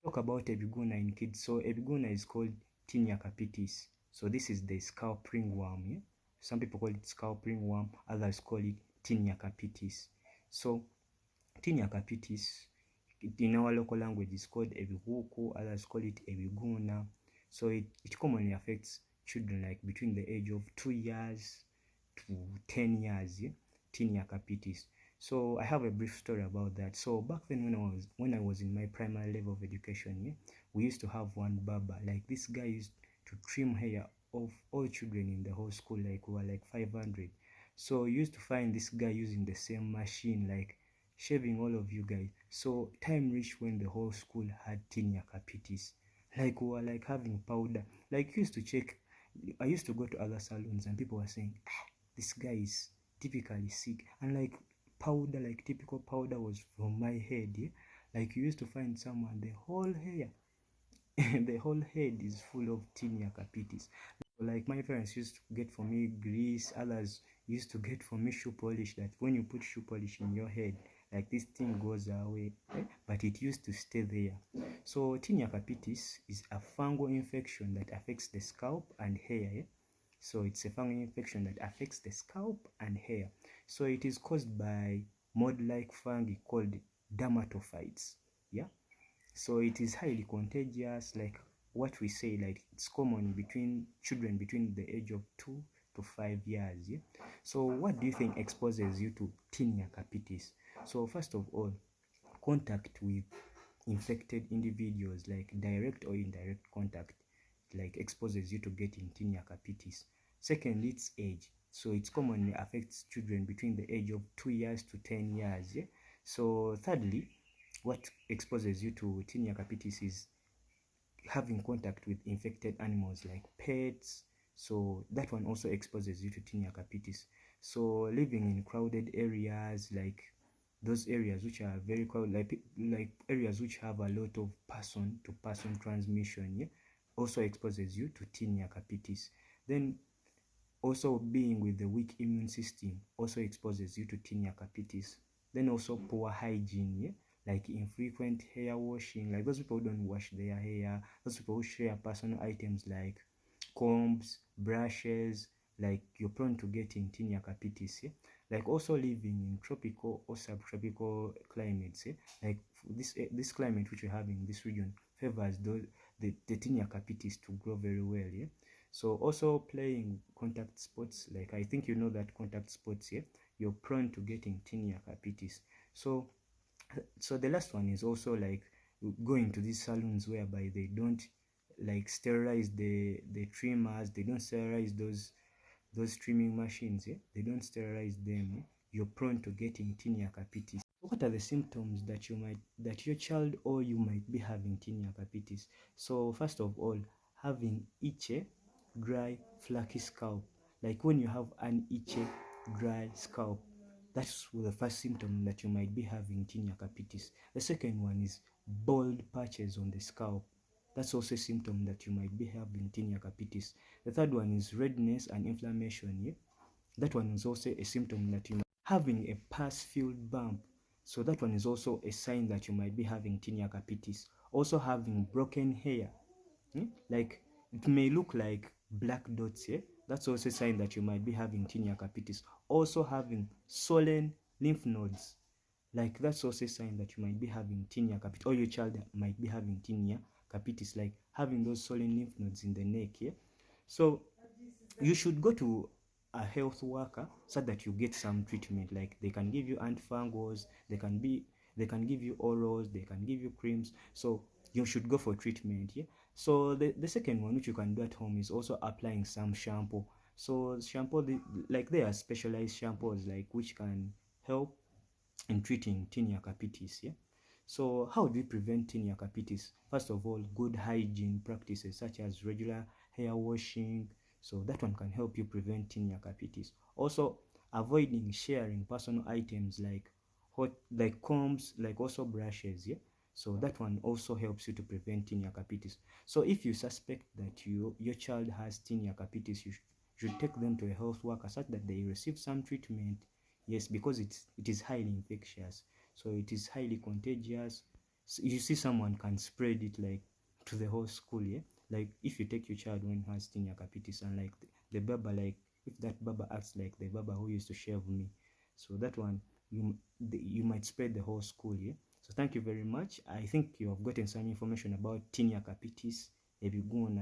Talk about Ebiguna in kids. So Ebiguna is called Tinea capitis. So this is the scalp ringworm. Yeah? Some people call it scalp ringworm, others call it Tinea capitis. So Tinea capitis in our local language is called Ebihuku, others call it Ebiguna. So it commonly affects children like between the age of 2 years to 10 years. Yeah? Tinea capitis. So I have a brief story about that. So back then when I was in my primary level of education, yeah, we used to have one barber. Like this guy used to trim hair of all children in the whole school, like we were like 500. So you used to find this guy using the same machine, like shaving all of you guys. So time reached when the whole school had Tinea capitis. Like we were like having powder. Like used to check. I used to go to other salons and people were saying, this guy is typically sick, and like powder, like typical powder was from my head. Yeah? Like you used to find someone, the whole hair the whole head is full of Tinea capitis. Like my parents used to get for me grease, others used to get for me shoe polish, that when you put shoe polish in your head, like this thing goes away, but it used to stay there. So Tinea capitis is a fungal infection that affects the scalp and hair. So it's a fungal infection that affects the scalp and hair. So it is caused by mold-like fungi called dermatophytes. Yeah. So it is highly contagious, like what we say, like it's common between children between the age of 2 to 5 years. Yeah? So what do you think exposes you to Tinea capitis? So first of all, contact with infected individuals, like direct or indirect contact, like exposes you to getting Tinea capitis. Second, its age. So it commonly affects children between the age of 2 years to 10 years. Yeah? So thirdly, what exposes you to Tinea capitis is having contact with infected animals like pets. So that one also exposes you to Tinea capitis. So living in crowded areas, like those areas which are very crowded, like areas which have a lot of person to person transmission, yeah, also exposes you to Tinea capitis. Then also being with the weak immune system also exposes you to Tinea capitis. Then also poor hygiene, yeah? Like infrequent hair washing, like those people who don't wash their hair, those people who share personal items like combs, brushes, like you're prone to getting Tinea capitis. Yeah? Like also living in tropical or subtropical climates. Yeah? Like this climate which we have in this region favors the Tinea capitis to grow very well. Yeah? So also playing contact sports, like I think you know that contact sports, yeah, you're prone to getting Tinea capitis. So the last one is also like going to these salons whereby they don't like sterilize the trimmers, they don't sterilize those trimming machines, yeah? They don't sterilize them. Yeah? You're prone to getting Tinea capitis. What are the symptoms that your child or you might be having Tinea capitis? So first of all, having itchy, dry, flaky scalp. Like when you have an itchy, dry scalp, that's the first symptom that you might be having Tinea capitis. The second one is bald patches on the scalp. That's also a symptom that you might be having Tinea capitis. The third one is redness and inflammation. Yeah? That one is also a symptom that you might having a pus-filled bump. So that one is also a sign that you might be having Tinea capitis. Also having broken hair. Like it may look like black dots here. That's also a sign that you might be having Tinea capitis. Also having swollen lymph nodes. Like that's also a sign that you might be having Tinea capitis, or your child might be having Tinea capitis, like having those swollen lymph nodes in the neck. Yeah? So you should go to a health worker so that you get some treatment. Like they can give you antifungals, they can give you orals, they can give you creams. So you should go for treatment. Yeah. So the second one which you can do at home is also applying some shampoo. So shampoo, like there are specialized shampoos like which can help in treating Tinea capitis. Yeah. So how do we prevent Tinea capitis? First of all, good hygiene practices such as regular hair washing. So that one can help you prevent Tinea capitis. Also, avoiding sharing personal items like combs, like also brushes. Yeah. So that one also helps you to prevent Tinea capitis. So if you suspect that your child has Tinea capitis, you should take them to a health worker so that they receive some treatment. Yes, because it is highly infectious. So it is highly contagious. you see someone can spread it like to the whole school, yeah. Like if you take your child when he has tinea capitis, and like the baba, like if that baba acts like the baba who used to shave me, so that one you might spread the whole school, yeah. So thank you very much. I think you have gotten some information about tinea capitis. If you go on